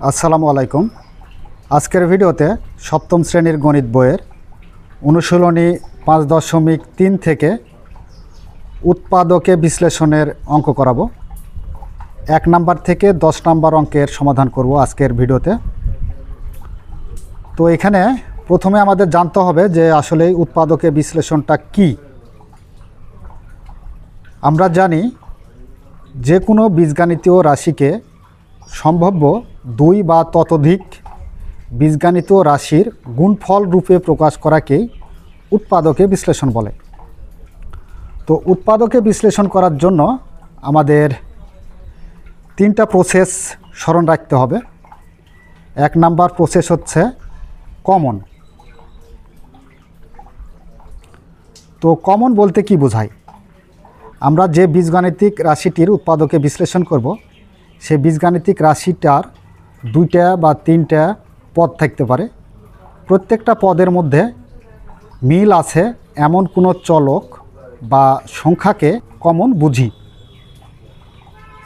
আসসালামু আলাইকুম। আজকের ভিডিওতে সপ্তম শ্রেণীর গণিত বইয়ের অনুশীলনী 5.3 থেকে উৎপাদকে বিশ্লেষণের অঙ্ক করাবো। 1 নাম্বার থেকে 10 নাম্বার অঙ্কের সমাধান করব আজকের ভিডিওতে। তো এখানে প্রথমে আমাদের জানতে হবে যে আসলে উৎপাদকে বিশ্লেষণটা কি। আমরা জানি যে কোনো বীজগাণিতীয় রাশিকে সম্ভাব্য 2 বা ততোধিক বীজগাণিতীয় রাশির গুণফল রূপে প্রকাশ করাকেই উৎপাদকে বিশ্লেষণ বলে। তো উৎপাদকে বিশ্লেষণ করার জন্য আমাদের 3টা প্রসেস স্মরণ রাখতে হবে। 1 নাম্বার প্রসেস হচ্ছে কমন। তো কমন বলতে কি বোঝায়? আমরা যে বীজগাণিতিক রাশিটির উৎপাদকে বিশ্লেষণ করব সেই বীজগাণিতিক রাশিটার 2টা বা 3টা পদ থাকতে পারে। প্রত্যেকটা পদের মধ্যে মিল আছে এমন কোনো চলক বা সংখ্যাকে কমন বুঝি।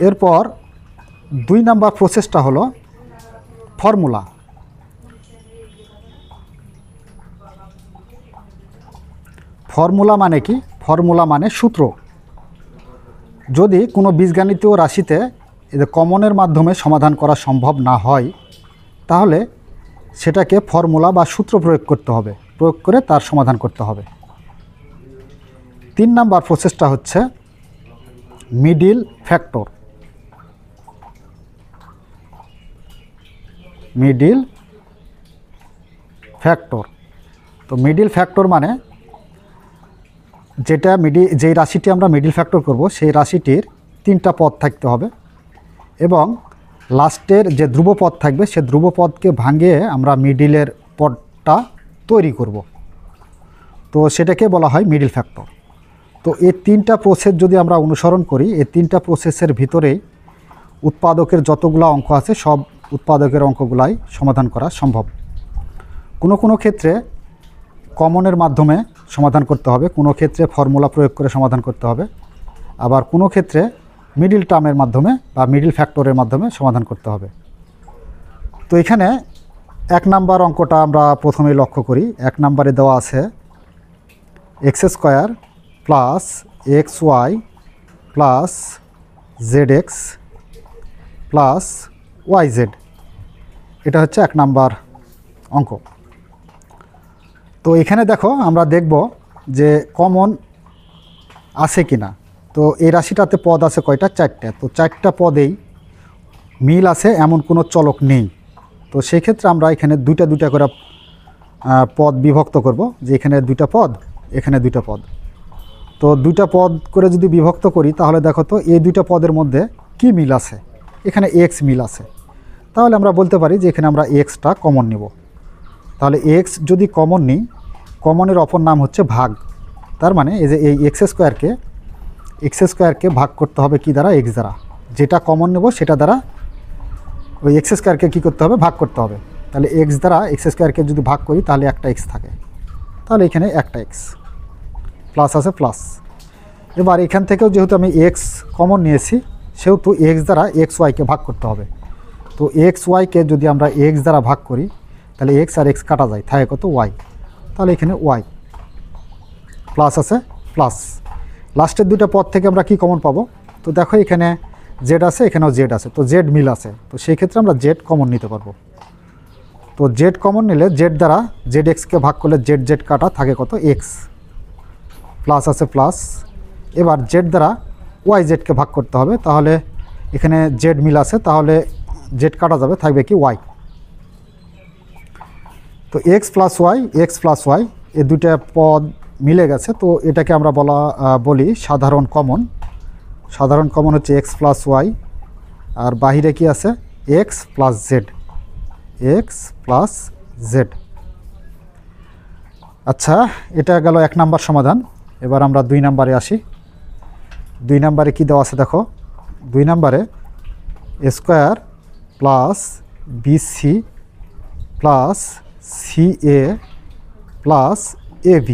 এরপর 2 নাম্বার প্রসেসটা হলো ফর্মুলা। ফর্মুলা মানে কি? ফর্মুলা মানে সূত্র। যদি কোনো বীজগাণিতীয় রাশিতে কমনের মাধ্যমে সমাধান করা সম্ভব না হয় তাহলে সেটাকে ফর্মুলা বা সূত্র প্রয়োগ করতে হবে, প্রয়োগ করে তার সমাধান করতে হবে। 3 নাম্বার প্রসেসটা হচ্ছে মিডিল ফ্যাক্টর। Middle factor. তো মিডিল ফ্যাক্টর মানে যেই রাশিটি আমরা মিডিল ফ্যাক্টর করব সেই রাশিটির 3টা পদ থাকতে হবে এবং লাস্টের যে ধ্রুবপদ থাকবে সে ধ্রুবপদকে ভাঙিয়ে আমরা মিডিলের পদটা তৈরি করব। তো সেটাকে বলা হয় মিডিল ফ্যাক্টর। তো এই 3টা প্রসেস যদি আমরা অনুসরণ করি, এই 3টা প্রসেসের ভিতরেই উৎপাদকের যতগুলো অঙ্ক আছে সব উৎপাদকের অঙ্কগুলাই সমাধান করা সম্ভব। কোনো ক্ষেত্রে কমনের মাধ্যমে সমাধান করতে হবে, কোনো ক্ষেত্রে ফর্মুলা প্রয়োগ করে সমাধান করতে হবে, আবার কোনো ক্ষেত্রে মিডিল টার্মের মাধ্যমে বা মিডিল ফ্যাক্টরের মাধ্যমে সমাধান করতে হবে। তো এখানে 1 নাম্বার অঙ্কটা আমরা প্রথমেই লক্ষ্য করি। 1 নাম্বারে দেওয়া আছে x² plus xy plus zx plus yz। এটা হচ্ছে 1 নাম্বার অঙ্ক। তো এখানে দেখো আমরা দেখব যে কমন আছে কিনা। তো এই রাশিটাতে পদ আছে কয়টা? 4টা। তো 4টা পদেই মিল আছে এমন কোনো চলক নেই। তো সেই ক্ষেত্রে আমরা এখানে 2টা করে পদ বিভক্ত করব, যে এখানে 2টা পদ, এখানে 2টা পদ। তো 2টা পদ করে যদি বিভক্ত করি তাহলে দেখো তো এই 2টা পদের মধ্যে কি মিল আছে? এখানে x মিল আছে। তাহলে আমরা বলতে পারি যে এখানে আমরা xটা কমন নেব। তাহলে x যদি কমন নিই, কমনের অপর নাম হচ্ছে ভাগ। তার মানে এই যে এই x² ভাগ করতে হবে কি দ্বারা? x দ্বারা। যেটা কমন নেব সেটা দ্বারা ওই x² কী করতে হবে? ভাগ করতে হবে। তাহলে x দ্বারা x² যদি ভাগ করি তাহলে একটা x থাকে। তাহলে এখানে একটা x প্লাস আছে প্লাস। এবার এখান থেকেও যেহেতু আমি x কমন নিয়েছি সেহেতু x দ্বারা xy ভাগ করতে হবে। তো xy যদি আমরা x দ্বারা ভাগ করি তাহলে x আর x কাটা যায়, থাকে কত? y। তাহলে এখানে y প্লাস আছে প্লাস। লাস্টের 2টা পদ থেকে আমরা কি কমন পাবো? তো দেখো এখানে z আছে, এখানেও z আছে, তো z মিল আছে। তো সেই ক্ষেত্রে আমরা z কমন নিতে পারবো। তো z কমন নিলে z দ্বারা zx ভাগ করলে z কাটা, থাকে কত? x প্লাস আছে প্লাস। এবার z দ্বারা yz ভাগ করতে হবে, তাহলে এখানে z মিল আছে, তাহলে z কাটা যাবে, থাকবে কি? y। তো x প্লাস y এই 2টা পদ মিলে গেছে। তো এটাকে আমরা বলি সাধারণ কমন। সাধারণ কমন হচ্ছে x প্লাস y, আর বাহিরে কি আছে? x plus z। আচ্ছা, এটা গেল 1 নাম্বার সমাধান। এবার আমরা 2 নাম্বারে আসি। 2 নাম্বারে কি দেওয়া আছে দেখো। 2 নাম্বারে a² plus bc plus ca plus ab।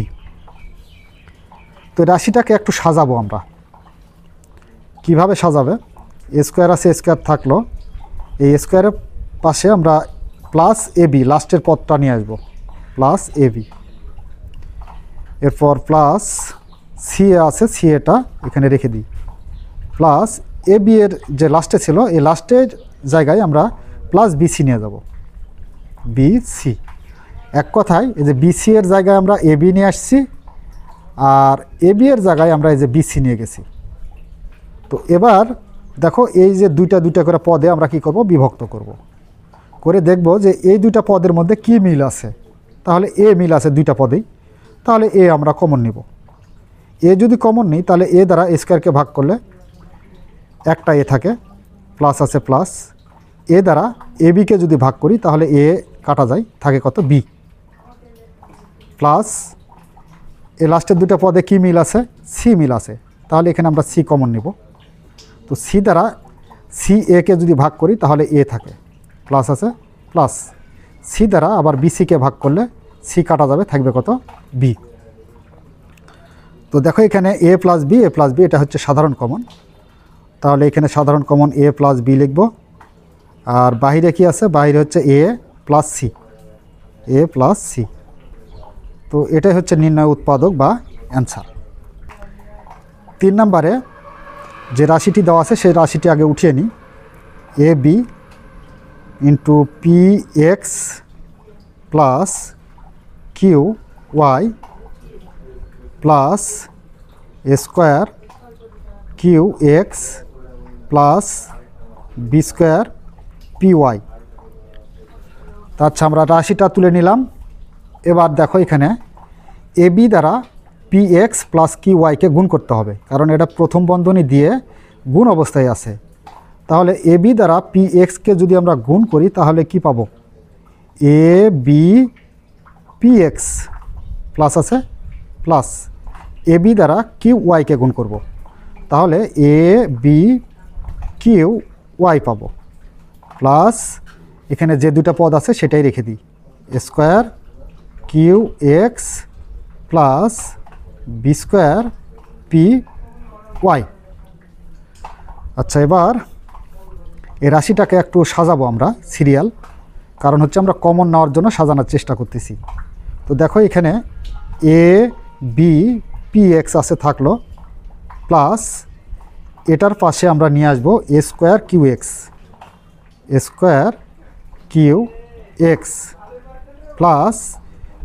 তো রাশিটাকে একটু সাজাবো আমরা। কিভাবে সাজাবে? a² আছে, a² থাকলো, এই স্কোয়ারের পাশে আমরা প্লাস এবি লাস্টের পদটা নিয়ে আসব, প্লাস এবি। এরপর প্লাস সি এ আছে, সি এটা এখানে রেখে দিই, প্লাস এবি এর যে লাস্টে ছিল এই লাস্টের জায়গায় আমরা প্লাস বিসি নিয়ে যাব, বিসি। এক কথায় এই যে বিসি এর জায়গায় আমরা এবি নিয়ে আসছি, আর এবি এর জায়গায় আমরা এই যে বিসি নিয়ে গেছি। তো এবার দেখো এই যে দুইটা দুইটা করে পদে আমরা কি করব, বিভক্ত করব, করে দেখব যে এই দুইটা পদের মধ্যে কি মিল আছে। তাহলে এ মিল আছে দুইটা পদেই, তাহলে এ আমরা কমন নিব। এ যদি কমন নিই তাহলে এ দ্বারা স্কোয়ারকে ভাগ করলে একটা এ থাকে, প্লাস আছে প্লাস। এ দ্বারা এ বিকে যদি ভাগ করি তাহলে এ কাটা যায়, থাকে কত, বি। প্লাস এ লাস্টের দুটো পদে কি মিল আছে, সি মিল আছে, তাহলে এখানে আমরা সি কমন নিব। তো সি দ্বারা সি একে যদি ভাগ করি তাহলে এ থাকে, প্লাস আছে প্লাস। সি দ্বারা আবার বিসিকে ভাগ করলে সি কাটা যাবে, থাকবে কত, বি। তো দেখো এখানে এ প্লাস বি, এ প্লাস বি এটা হচ্ছে সাধারণ কমন, তাহলে এখানে সাধারণ কমন এ প্লাস বি লিখব। আর বাহিরে কি আছে, বাহিরে হচ্ছে এ প্লাস সি, এ প্লাস সি। তো এটাই হচ্ছে নির্ণয় উৎপাদক বা অ্যান্সার। 3 নম্বরে যে রাশিটি দেওয়া আছে সেই রাশিটি আগে উঠিয়ে নিই, a b into p x plus q y plus square q x plus b square p y. আচ্ছা, আমরা রাশিটা তুলে নিলাম। এবার দেখো এখানে এ বি দ্বারা পি এক্স প্লাস কিউ ওয়াইকে গুণ করতে হবে, কারণ এটা প্রথম বন্ধনী দিয়ে গুণ অবস্থায় আছে। তাহলে এ বি দ্বারা পি এক্সকে যদি আমরা গুণ করি তাহলে কি পাবো, a b p x plus আছে প্লাস এ বি দ্বারা কিউ ওয়াইকে গুণ করব, তাহলে এ বি কিউ ওয়াই পাবো, প্লাস এখানে যে দুটো পদ আছে সেটাই রেখে দিই, square q x plus b square p y. আচ্ছা, এবার এই রাশিটাকে একটু সাজাবো আমরা সিরিয়াল, কারণ হচ্ছে আমরা কমন নেওয়ার জন্য সাজানোর চেষ্টা করতেছি। তো দেখো এখানে এ বি পি এক্স আছে থাকলো, প্লাস এটার পাশে আমরা নিয়ে আসবো a square q x, square q x plus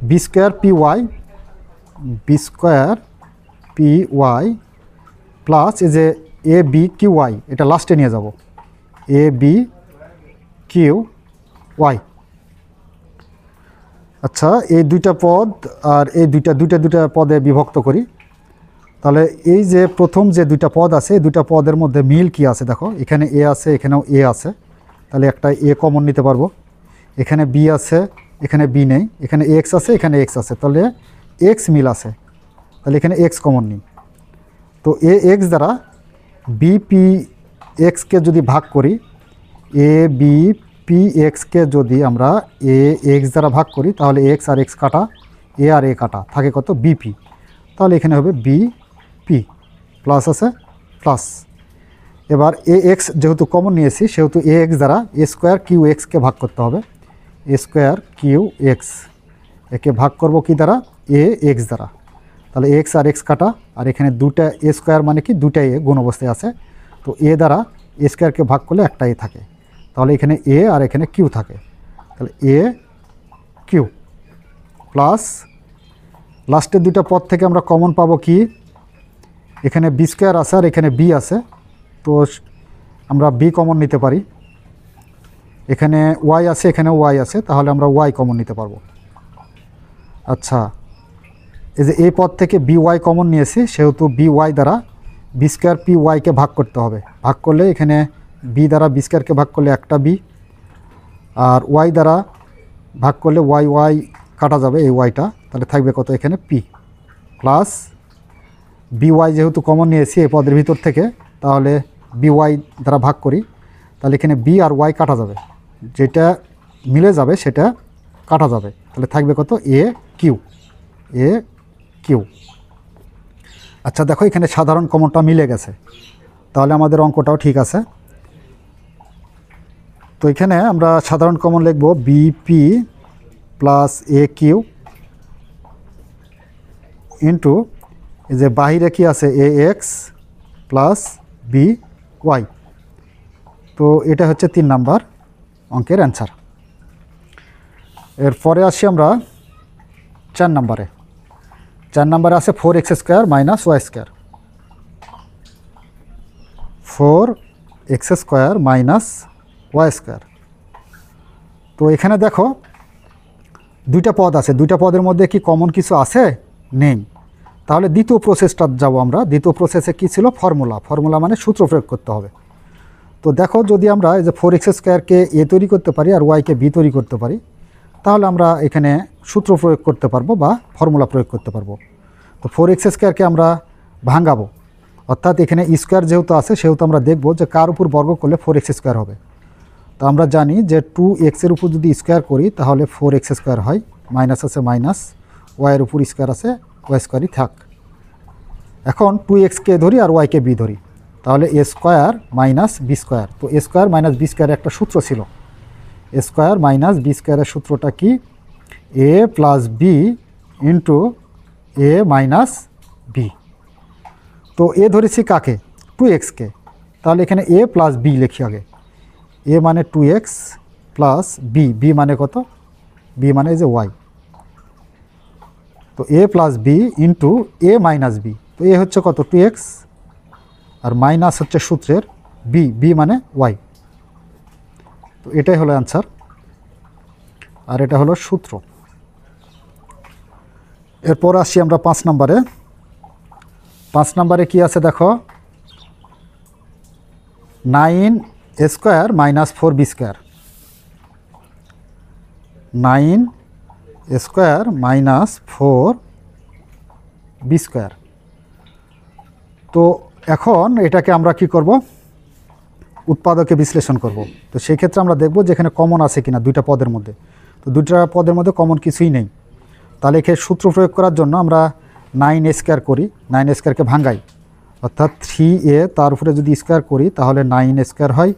b square p y, b square p y plus এই যে এ বি কিউ ওয়াই এটা লাস্টে নিয়ে যাব, এ বি কিউ ওয়াই। আচ্ছা, এই দুইটা পদ আর এই দুইটা পদে বিভক্ত করি। তাহলে এই যে প্রথম যে দুইটা পদ আছে এই দুইটা পদের মধ্যে মিল কি আছে দেখো, এখানে এ আছে এখানেও এ আছে, তাহলে একটা এ কমন নিতে পারবো। এখানে বি আছে এখানে বি নেই, এখানে এক্স আছে এখানে এক্স আছে, তাহলে এক্স মিল আছে, তাহলে এখানে এক্স কমন নিই। তো এ এক্স দ্বারা বি পি এক্সকে যদি ভাগ করি, এ বি পি এক্সকে যদি আমরা এ এক্স দ্বারা ভাগ করি তাহলে এক্স আর এক্স কাটা, এ আর এ কাটা, থাকে কত, বিপি। তাহলে এখানে হবে বি পি প্লাস আছে প্লাস। এবার এ এক্স যেহেতু কমন নিয়েছি সেহেতু এ এক্স দ্বারা এ স্কোয়ার কিউ এক্সকে ভাগ করতে হবে, এ স্কোয়ার কিউ এক্স একে ভাগ করব কি দ্বারা, এ এক্স দ্বারা। তাহলে এক্স আর এক্স কাটা, আর এখানে দুটা এ স্কোয়ার মানে কি দুটা এ গুণ অবস্থায় আছে, তো এ দ্বারা এ স্কোয়ারকে ভাগ করলে একটা এ থাকে, তাহলে এখানে এ আর এখানে কিউ থাকে, তাহলে এ কিউ প্লাস লাস্টের দুইটা পদ থেকে আমরা কমন পাবো কি, এখানে বি স্কোয়ার আছে আর এখানে বি আছে, তো আমরা বি কমন নিতে পারি। এখানে ওয়াই আছে এখানে ওয়াই আছে, তাহলে আমরা ওয়াই কমন নিতে পারবো। আচ্ছা, এই যে এই পদ থেকে বি ওয়াই কমন নিয়েছি সেহেতু বি ওয়াই দ্বারা বি স্কোয়ার পি ওয়াইকে ভাগ করতে হবে, ভাগ করলে এখানে বি দ্বারা বি স্কোয়ারকে ভাগ করলে একটা বি, আর ওয়াই দ্বারা ভাগ করলে ওয়াই ওয়াই কাটা যাবে এই ওয়াইটা, তাহলে থাকবে কত, এখানে পি প্লাস বি ওয়াই যেহেতু কমন নিয়েছি এই পদের ভিতর থেকে, তাহলে বি ওয়াই দ্বারা ভাগ করি, তাহলে এখানে বি আর ওয়াই কাটা যাবে, যেটা মিলে যাবে সেটা কাটা যাবে, তাহলে থাকবে কত, এ কিউ, এ কিউ। আচ্ছা দেখো এখানে সাধারণ কমনটা মিলে গেছে, তাহলে আমাদের অঙ্কটাও ঠিক আছে। তো এখানে আমরা সাধারণ কমন লিখব বিপি প্লাস এ কিউ ইন্টু এই যে বাহিরে কি আছে এ এক্স প্লাস বি ওয়াই। তো এটা হচ্ছে 3 নাম্বার অঙ্কের অ্যান্সার। এরপরে আসি আমরা 4 নাম্বারে। 4 নাম্বারে আছে 4x² minus y square. 4x² minus y square. তো এখানে দেখো দুইটা পদ আছে, দুইটা পদের মধ্যে কি কমন কিছু আছে? নেই। তাহলে দ্বিতীয় প্রসেসটা যাব আমরা। দ্বিতীয় প্রসেসে কি ছিল? ফর্মুলা মানে সূত্র প্রয়োগ করতে হবে। তো দেখো যদি আমরা এই যে 4x² এ তৈরি করতে পারি আর ওয়াইকে বি তৈরি করতে পারি, তাহলে আমরা এখানে সূত্র প্রয়োগ করতে পারবো বা ফর্মুলা প্রয়োগ করতে পারবো। তো 4x² আমরা ভাঙাবো, অর্থাৎ এখানে স্কোয়ার যেহেতু আছে সেহেতু আমরা দেখব যে কার উপর বর্গ করলে 4x² হবে। তো আমরা জানি যে 2x এর উপর যদি স্কোয়ার করি তাহলে 4x² হয়, মাইনাস আছে মাইনাস, ওয়াইয়ের উপর স্কোয়ার আছে, ওয়াই স্কোয়ারই থাক। এখন 2xকে ধরি আর ওয়াইকে বি ধরি, তাহলে a² মাইনাস বি স্কোয়ার। তো a² মাইনাস বি স্কোয়ারের একটা সূত্র ছিল। a² মাইনাস বি স্কোয়ারের সূত্রটা কি? a plus b into a minus b. তো এ ধরেছি কাকে? 2xকে। তাহলে এখানে a প্লাস বি লিখি আগে। a মানে 2x প্লাস বি মানে কত? বি মানে যে ওয়াই। তো a plus b into a minus b. তো এ হচ্ছে কত? 2x, আর মাইনাস হচ্ছে সূত্রের বি মানে ওয়াই। তো এটাই হলো অ্যান্সার, আর এটা হলো সূত্র। এরপর আসি আমরা 5 নাম্বারে। 5 নাম্বারে কি আছে দেখো, 9a² minus 4b square. 9a² minus 4b square. তো এখন এটাকে আমরা কি করব? উৎপাদকে বিশ্লেষণ করব। তো সেই ক্ষেত্রে আমরা দেখব যে এখানে কমন আছে কিনা দুইটা পদের মধ্যে। তো দুইটা পদের মধ্যে কমন কিছুই নেই। তাহলে এখানে সূত্র প্রয়োগ করার জন্য আমরা 9a² করি, 9a² ভাঙ্গাই, অর্থাৎ 3a তার উপরে যদি স্কোয়ার করি তাহলে 9a² হয়,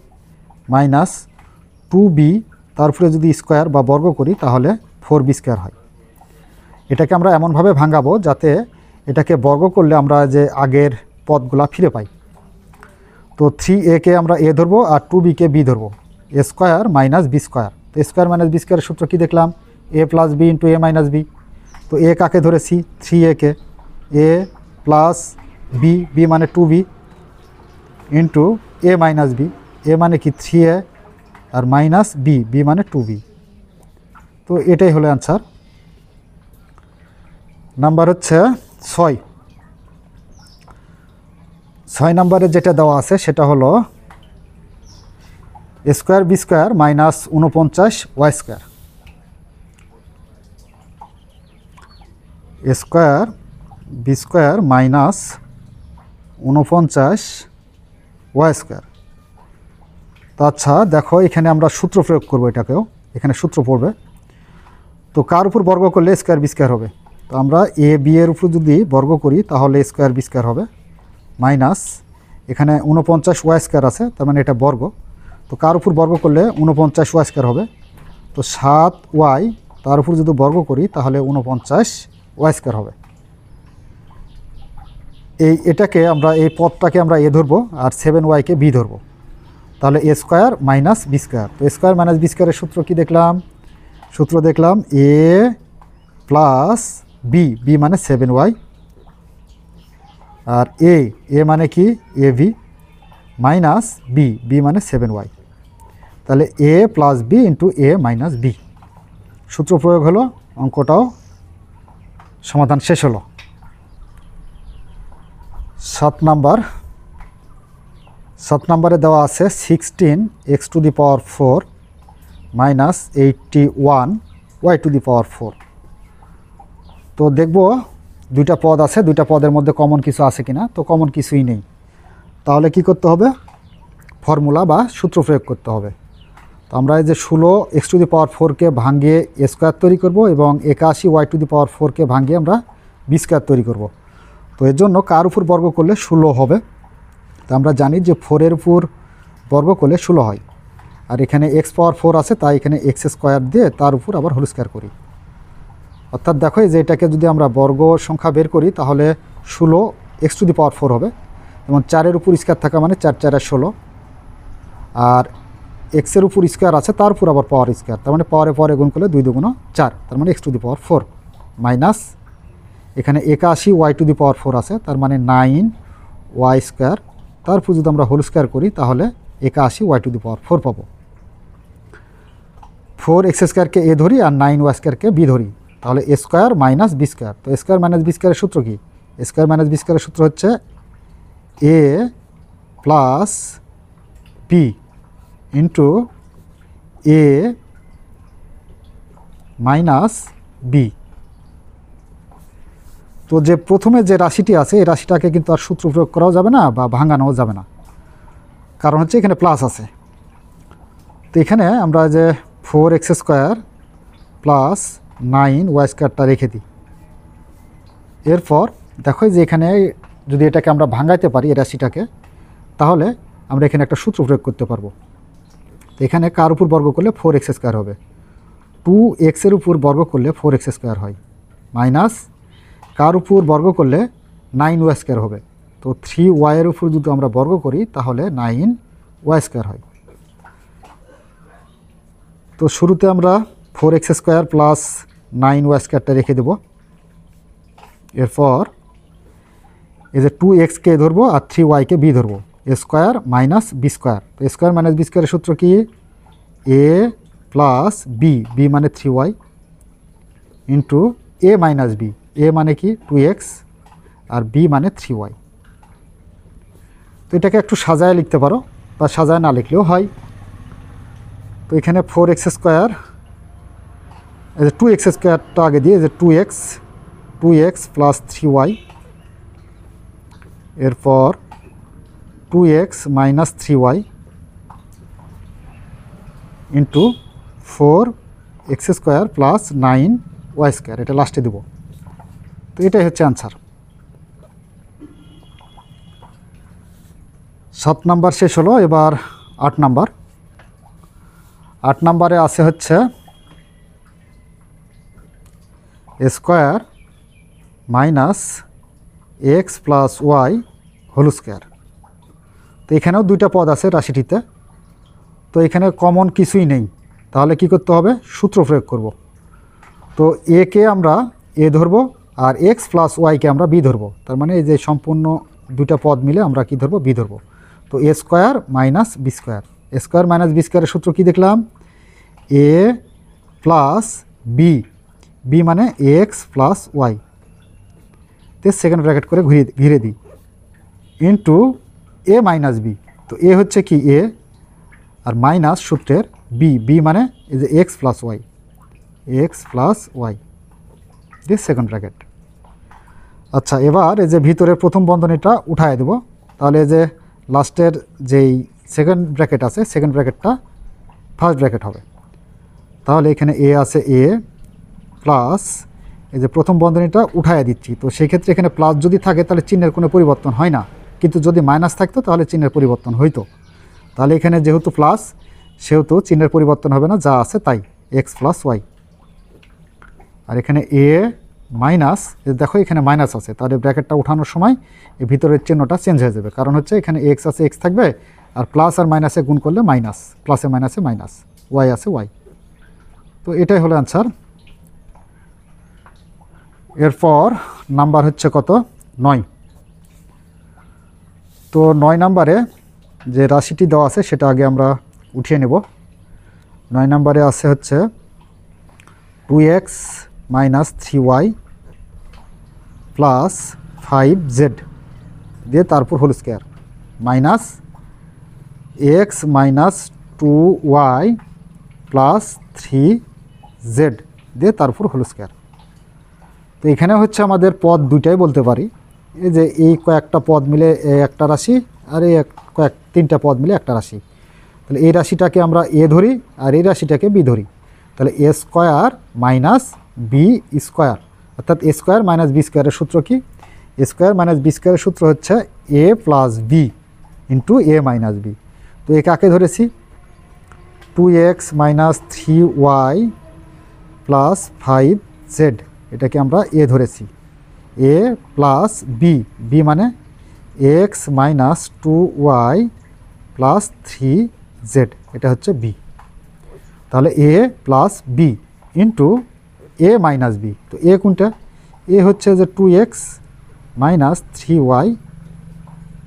মাইনাস 2b তার উপরে যদি স্কোয়ার বা বর্গ করি তাহলে 4b² হয়। এটাকে আমরা এমনভাবে ভাঙাবো যাতে এটাকে বর্গ করলে আমরা যে আগের পদগুলা ফিরে পাই। তো 3a-কে আমরা a ধরবো আর 2b-কে b ধরবো। a² minus b square. তো a² মাইনাস b স্কোয়ারের সূত্র কী দেখলাম? a plus b into a minus b. তো a কাকে ধরেছি? 3a-কে। a প্লাস বি মানে 2b into a minus B. এ মানে কি? 3a, আর মাইনাস বি মানে 2b। তো এটাই হলো অ্যান্সার। নাম্বার হচ্ছে 6। 6 নাম্বারে যেটা দেওয়া আছে সেটা হলো a²b² minus 49 y square. a²b² minus 49 y square. তো আচ্ছা দেখো এখানে আমরা সূত্র প্রয়োগ করবো, এটাকেও এখানে সূত্র পড়বে। তো কার উপর বর্গ করলে a²b² হবে? তো আমরা এ বি এর উপর যদি বর্গ করি তাহলে a²b² হবে, মাইনাস এখানে 49 ওয়াই স্কোয়ার আছে, তার মানে এটা বর্গ। তো কার উপর বর্গ করলে 49 ওয়াই স্কোয়ার হবে? তো 7y তার উপর যদি বর্গ করি তাহলে 49 ওয়াই স্কোয়ার হবে। এটাকে আমরা এই পদটাকে আমরা এ ধরবো আর 7y-কে বি ধরবো, তাহলে a² মাইনাস b²। তো a² মাইনাস b² সূত্র কি দেখলাম? সূত্র দেখলাম a প্লাস বি মানে 7y, আর এ মানে কি? ab মাইনাস বি মানে 7y। তাহলে a plus b into a minus b. সূত্র প্রয়োগ হলো, অঙ্কটাও সমাধান শেষ হলো। 7 নাম্বারে দেওয়া আছে 16x⁴ মাইনাস 81y⁴। তো দেখব দুইটা পদ আছে, দুইটা পদের মধ্যে কমন কিছু আছে কিনা। তো কমন কিছুই নেই। তাহলে কি করতে হবে? ফর্মুলা বা সূত্র প্রয়োগ করতে হবে। তো আমরা এই যে 16x⁴ ভাঙিয়ে a² তৈরি করব এবং 81y⁴ ভাঙিয়ে আমরা b² তৈরি করব। তো এর জন্য কার উপর বর্গ করলে 16 হবে? তো আমরা জানি যে 4-এর উপর বর্গ করলে 16 হয়, আর এখানে এক্স পাওয়ার 4 আছে, তাই এখানে এক্স স্কোয়ার দিয়ে তার উপর আবার হোল স্কোয়ার করি। অর্থাৎ দেখো যে এটাকে যদি আমরা বর্গ সংখ্যা বের করি তাহলে 16 এক্স টু দি পাওয়ার 4 হবে। যেমন 4-এর উপর স্কোয়ার থাকা মানে 4 4 16, আর এক্সের উপর স্কোয়ার আছে তার উপর আবার পাওয়ার স্কোয়ার, তার মানে পাওয়ারে গুণ করলে 2 2 4, তার মানে x two the power 4 minus এখানে 81 ওয়াই টু দি পাওয়ার 4 আছে, তার মানে 9 ওয়াই স্কোয়ার, তারপর যদি আমরা হোল স্কোয়ার করি তাহলে 81 ওয়াই টু দি পাওয়ার 4 পাবো। 4 এক্স স্কোয়ারকে এ ধরি আর 9 ওয়াই স্কোয়ারকে বি ধরি, তাহলে এ স্কোয়ার মাইনাস বি স্কোয়ার। তো এ স্কোয়ার মাইনাস বি স্কোয়ারের সূত্র কি? এ স্কোয়ার মাইনাস বি স্কোয়ারের সূত্র হচ্ছে এ plus b into a minus b. তো যে প্রথমে যে রাশিটি আছে এই রাশিটাকে কিন্তু আর সূত্র প্রয়োগ করাও যাবে না বা ভাঙানোও যাবে না, কারণ হচ্ছে এখানে প্লাস আছে। তো এখানে আমরা যে 4 এক্স স্কোয়ার প্লাস 9 ওয়াই স্কোয়ারটা রেখে দিই। এরপর দেখো যে এখানে যদি এটাকে আমরা ভাঙাইতে পারি এই রাশিটাকে, তাহলে আমরা এখানে একটা সূত্র প্রয়োগ করতে পারবো। তো এখানে কার উপর বর্গ করলে 4 এক্স স্কোয়ার হবে, 2 এক্সের উপর বর্গ করলে 4 এক্স স্কোয়ার হয়, মাইনাস কার উপর বর্গ করলে 9 ওয়াই স্কোয়ার হবে। তো 3 ওয়াইয়ের উপর যদি আমরা বর্গ করি তাহলে 9 ওয়াই স্কোয়ার হয়। তো শুরুতে আমরা 4 এক্স স্কোয়ার প্লাস 9 ওয়াই স্কোয়ারটা রেখে দেব। এরপর এই যে 2 এক্সকে ধরবো আর 3 ওয়াইকে বি ধরবো, এ স্কোয়ার মাইনাস বি স্কোয়ার। তো এ স্কোয়ার মাইনাস বি স্কোয়ারের সূত্র কি? এ প্লাস বি, বি মানে 3 y into a minus B, এ মানে কি 2 এক্স আর বি মানে 3 ওয়াই। তো এটাকে একটু সাজায় লিখতে পারো বা সাজায় না লিখলেও হয়। তো এখানে 4 এক্স স্কোয়ার, এই যে 2 এক্স স্কোয়ারটা আগে দিয়ে, যে 2 এক্স প্লাস 3 ওয়াই, এরপর 2 x minus 3 y into 4 x square plus 9 y square, এটা লাস্টে দেব। তো এটাই হচ্ছে আনসার। 7 নাম্বার শেষ হলো, এবার 8 নাম্বার। 8 নাম্বারে আছে হচ্ছে a square minus x plus y whole square. তো এখানেও দুইটা পদ আছে রাশিটিতে, তো এখানে কমন কিছুই নেই, তাহলে কি করতে হবে? সূত্র প্রয়োগ করব। তো এ কে আমরা এ ধরবো আর এক্স প্লাস ওয়াইকে আমরা বি ধরবো, তার মানে এই যে সম্পূর্ণ দুইটা পদ মিলে আমরা কি ধরবো? বি ধরবো। তো এ স্কোয়ার মাইনাস বি স্কোয়ার, এ স্কোয়ার মাইনাস বি স্কোয়ারের সূত্র কী দেখলাম? এ প্লাস বি, বি মানে এক্স প্লাস ওয়াই, তে সেকেন্ড ব্র্যাকেট করে ঘিরে দিই, ইন্টু এ মাইনাস বি। তো এ হচ্ছে কি এ, আর মাইনাস সূত্রের বি, বি মানে এই যে x plus y, x plus y দিয়ে সেকেন্ড ব্র্যাকেট। আচ্ছা, এবার এই যে ভিতরের প্রথম বন্ধনীটা উঠায় দেব, তাহলে এই যে লাস্টের যেই সেকেন্ড ব্র্যাকেট আছে সেকেন্ড ব্র্যাকেটটা ফার্স্ট ব্র্যাকেট হবে। তাহলে এখানে এ আছে এ প্লাস এই যে প্রথম বন্ধনীটা উঠায় দিচ্ছি, তো সেই ক্ষেত্রে এখানে প্লাস যদি থাকে তাহলে চিহ্নের কোনো পরিবর্তন হয় না, কিন্তু যদি মাইনাস থাকতো তাহলে চিহ্নের পরিবর্তন হইতো। তাহলে এখানে যেহেতু প্লাস সেহেতু চিহ্নের পরিবর্তন হবে না, যা আছে তাই, এক্স প্লাস ওয়াই। আর এখানে এ মাইনাস, দেখো এখানে মাইনাস আছে, তাহলে ব্র্যাকেটটা উঠানোর সময় এই ভিতরের চিহ্নটা চেঞ্জ হয়ে যাবে, কারণ হচ্ছে এখানে এক্স আছে এক্স থাকবে, আর প্লাস আর মাইনাসে গুণ করলে মাইনাস, প্লাসে মাইনাসে মাইনাস, ওয়াই আছে ওয়াই। তো এটাই হলো অ্যান্সার। এরপর নাম্বার হচ্ছে কত? 9। তো 9 নাম্বারে যে রাশিটি দেওয়া আছে সেটা আগে আমরা উঠিয়ে নেব। 9 নাম্বারে আছে হচ্ছে 2x minus 3y plus 5z দিয়ে তারপর whole square, minus x minus 2y plus 3z দিয়ে তারপর হোল স্কোয়ার। তো এখানে হচ্ছে আমাদের পদ দুইটাই বলতে পারি, এই যে এই কয়েকটা পদ মিলে একটা রাশি আর এই তিনটা পদ মিলে একটা রাশি। তাহলে এই রাশিটাকে আমরা এ ধরি আর এই রাশিটাকে বি ধরি, তাহলে এ স্কোয়ার মাইনাস বি স্কোয়ার, অর্থাৎ এ স্কোয়ার মাইনাস বি স্কোয়ারের সূত্র কি? এ স্কোয়ার মাইনাস বি স্কোয়ারের সূত্র হচ্ছে এ plus b into a minus b. তো এ কাকে ধরেছি? 2x minus 3y plus 5z, এটাকে আমরা a ধরেছি। a প্লাস b মানে x minus 2y plus 3z, এটা হচ্ছে b। তাহলে a plus b into a minus b। তো a কোনটা? a হচ্ছে যে 2x minus 3y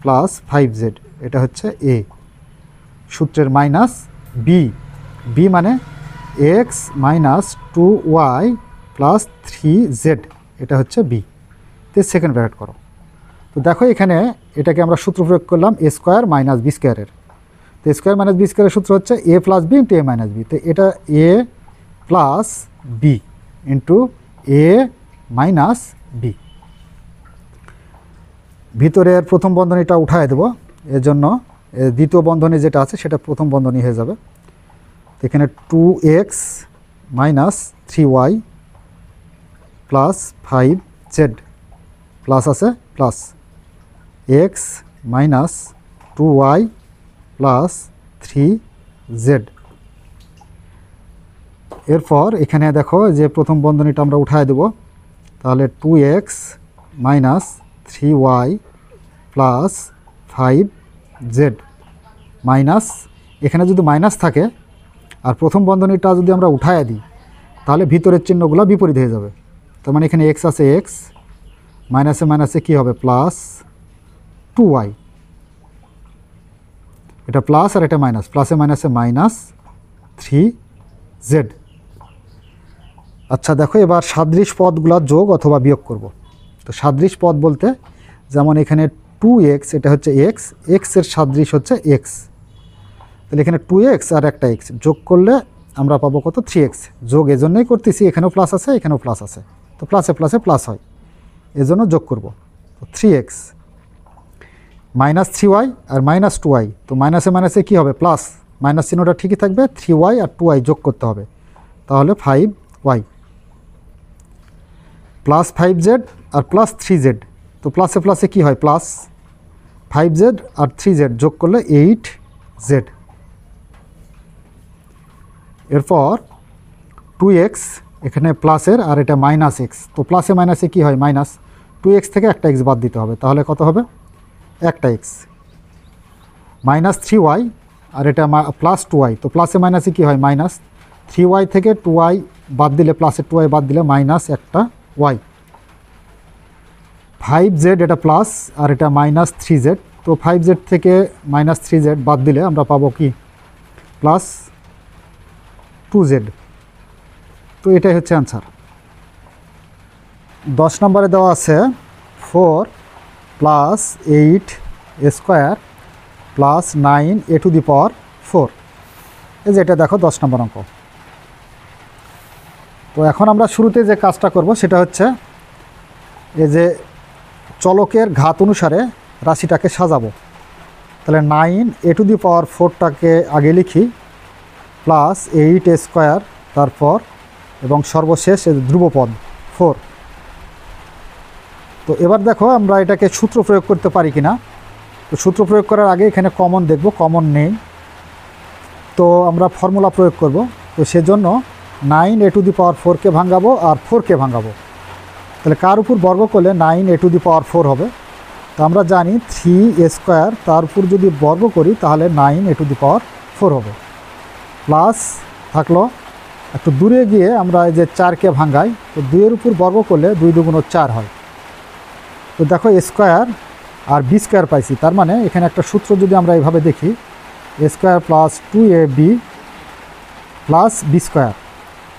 plus 5z, এটা হচ্ছে a। সূত্রের মাইনাস b মানে x minus 2y plus 3z, এটা হচ্ছে b। তো সেকেন্ড ব্র্যাকেট করো। তো দেখো এখানে এটাকে আমরা সূত্র প্রয়োগ করলাম a স্কোয়ার মাইনাস b স্কোয়ারের। তো a স্কোয়ার মাইনাস b স্কোয়ারের সূত্র হচ্ছে a plus b into a minus b। তো এটা a plus b into a minus b। ভিতরের প্রথম বন্ধনীটা উঠায় দেব, এর জন্য দ্বিতীয় বন্ধনী যেটা আছে সেটা প্রথম বন্ধনী হয়ে যাবে। তো এখানে 2x minus 3y plus 5z plus আছে plus x minus 2y plus 3z। এরপর এখানে দেখো যে প্রথম বন্ধনীটা আমরা উঠায় দেব, তাহলে 2x minus 3y plus 5z minus, এখানে যদি মাইনাস থাকে আর প্রথম বন্ধনীটা যদি আমরা উঠায় দিই তাহলে ভিতরের চিহ্নগুলো বিপরীত হয়ে যাবে। তার মানে এখানে x আছে x, মাইনাসে মাইনাসে কী হবে প্লাস 2y, এটা প্লাস আর এটা মাইনাস, প্লাসে মাইনাসে মাইনাস 3z। আচ্ছা দেখো এবার সাদৃশ পদগুলোর যোগ অথবা বিয়োগ করব। তো সাদৃশ পদ বলতে যেমন এখানে 2x, এটা হচ্ছে x, এর সাদৃশ হচ্ছে x। তাহলে এখানে 2x আর একটা x যোগ করলে আমরা পাবো কত? 3x। যোগ এজন্যই করতেছি, এখানেও প্লাস আছে এখানেও প্লাস আছে, তো প্লাসে প্লাসে প্লাস হয়, এজন্য যোগ করব। তো 3x মাইনাস 3y আর মাইনাস 2y, তো মাইনাসে মাইনাসে কী হবে প্লাস, মাইনাস চিহ্নটা ঠিকই থাকবে, 3y আর 2y যোগ করতে হবে, তাহলে 5y প্লাস 5z আর প্লাস 3z। তো প্লাসে প্লাসে কী হয় প্লাস, 5z আর 3z যোগ করলে 8z। এরপর 2x এখানে প্লাসের আর এটা মাইনাস x, তো প্লাসে মাইনাসে কী হয় মাইনাস, 2x থেকে একটা x বাদ দিতে হবে, তাহলে কত হবে একটা x। মাইনাস 3y আর এটা প্লাস 2y, তো প্লাসে মাইনাসে কী হয় মাইনাস, 3y থেকে 2y বাদ দিলে, প্লাসের 2y বাদ দিলে মাইনাস একটা y। 5z এটা প্লাস আর এটা মাইনাস 3z, তো 5z থেকে মাইনাস 3z বাদ দিলে আমরা পাবো কি প্লাস 2z। তো এটাই হচ্ছে অ্যান্সার। 10 নম্বরে দেওয়া আছে 4 plus 8 square plus 9 a to the power 4। এই যে এটা দেখো 10 নম্বর অঙ্ক। তো এখন আমরা শুরুতে যে কাজটা করব সেটা হচ্ছে এই যে চলকের ঘাত অনুসারে রাশিটাকে সাজাবো। তাহলে 9 a টু দি পাওয়ার 4টাকে আগে লিখি, প্লাস 8 স্কোয়ার, তারপর এবং সর্বশেষ ধ্রুবপদ 4। তো এবার দেখো আমরা এটাকে সূত্র প্রয়োগ করতে পারি কিনা। তো সূত্র প্রয়োগ করার আগে এখানে কমন দেখব, কমন নেই, তো আমরা ফর্মুলা প্রয়োগ করব। তো সেজন্য 9 a টু দি পাওয়ার 4কে ভাঙাবো আর 4কে ভাঙাবো, তাহলে কার উপর বর্গ করলে 9 a টু দি পাওয়ার 4 হবে। তো আমরা জানি 3 স্কোয়ার, তার উপর যদি বর্গ করি তাহলে 9 a টু দি পাওয়ার 4 হবে। প্লাস থাকলো একটু দূরে গিয়ে আমরা এই যে 4কে ভাঙাই, তো 2-এর উপর বর্গ করলে 2 দুগুণ 4 হয়। তো দেখো স্কোয়ার আর বি স্কোয়ার পাইছি, তার মানে এখানে একটা সূত্র যদি আমরা এইভাবে দেখি, a square plus 2ab plus b square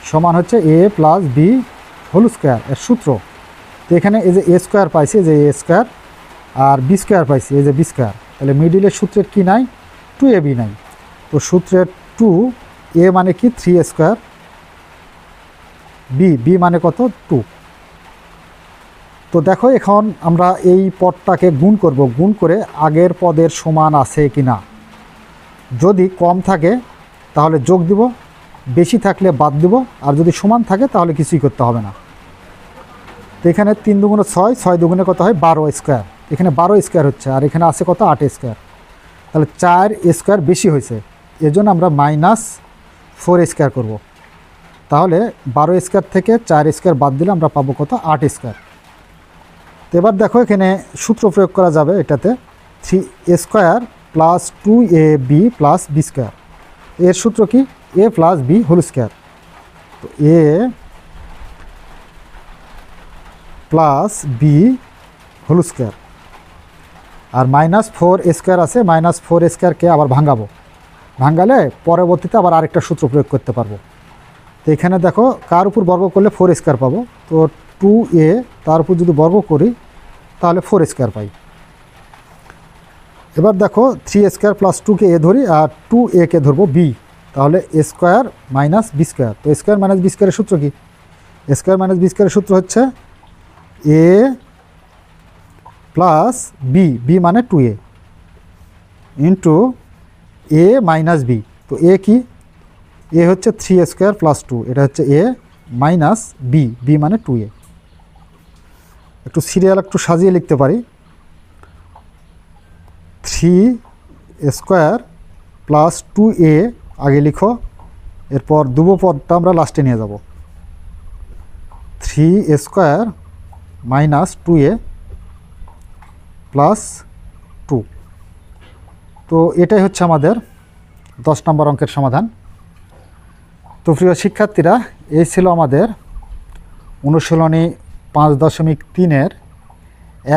সমান হচ্ছে a plus b whole square এর সূত্র। তো এখানে এই যে এ স্কোয়ার পাইছি, যে এ স্কোয়ার, আর বি স্কোয়ার পাইছি, এই যে বি স্কোয়ার, তাহলে মিডিলের সূত্রের কি নাই, 2ab নাই। তো সূত্রের 2a মানে কি 3 স্কোয়ার, বি মানে কত 2। তো দেখো এখন আমরা এই পদটাকে গুণ করব, গুণ করে আগের পদের সমান আছে কি না। যদি কম থাকে তাহলে যোগ দিব, বেশি থাকলে বাদ দিব, আর যদি সমান থাকে তাহলে কিছুই করতে হবে না। তো এখানে 3 দুগুণে 6, 6 দুগুণে কত হয় 12 স্কোয়ার, এখানে 12 স্কোয়ার হচ্ছে, আর এখানে আছে কত 8 স্কোয়ার, তাহলে 4 স্কোয়ার বেশি হয়েছে, এজন্য আমরা মাইনাস 4 স্কোয়ার করব। তাহলে 12 স্কোয়ার থেকে 4 স্কোয়ার বাদ দিলে আমরা পাবো কত? 8 স্কোয়ার। তো এবার দেখো এখানে সূত্র প্রয়োগ করা যাবে এটাতে, 3a square plus 2ab plus b square. এর সূত্র কি? a plus b whole square. তো a plus b whole square, আর -4 স্কোয়ার আছে, -4 স্কোয়ারকে আবার ভাঙাবো, ভাঙালে পরবর্তীতে আবার আরেকটা সূত্র প্রয়োগ করতে পারবো। তো এখানে দেখো কার উপর বর্গ করলে 4 স্কোয়ার পাবো, তো 2a তার উপর যদি বর্গ করি তাহলে 4 স্কোয়ার পাই। এবার দেখো 3 স্কোয়ার প্লাস 2কে এ ধরি আর 2a কে ধরবো বি, তাহলে এ স্কোয়ার মাইনাস বি স্কোয়ার। তো স্কোয়ার মাইনাস বি স্কোয়ারের সূত্র কি? স্কোয়ার মাইনাস বি স্কোয়ারের সূত্র হচ্ছে এ প্লাস বি, বি মানে 2a into a minus b. তো এ কি? এ হচ্ছে 3 স্কোয়ার প্লাস 2, এটা হচ্ছে এ মাইনাস বি, বি মানে 2a। একটু সিরিয়াল একটু সাজিয়ে লিখতে পারি, 3 স্কোয়ার প্লাস 2a আগে লিখো, এরপর ধ্রুবপদটা আমরা লাস্টে নিয়ে যাব, 3 স্কোয়ার মাইনাস 2a প্লাস 2। তো এটাই হচ্ছে আমাদের 10 নম্বর অঙ্কের সমাধান। তো প্রিয় শিক্ষার্থীরা, এই ছিল আমাদের অনুশীলনী 5.3-এর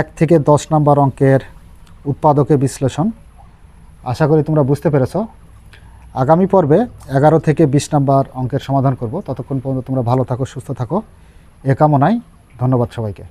1 থেকে 10 নম্বর অঙ্কের উৎপাদকের বিশ্লেষণ। আশা করি তোমরা বুঝতে পেরেছ। আগামী পর্বে 11 থেকে 20 নম্বর অঙ্কের সমাধান করব। ততক্ষণ পর্যন্ত তোমরা ভালো থাকো, সুস্থ থাকো, এ কামনায় ধন্যবাদ সবাইকে।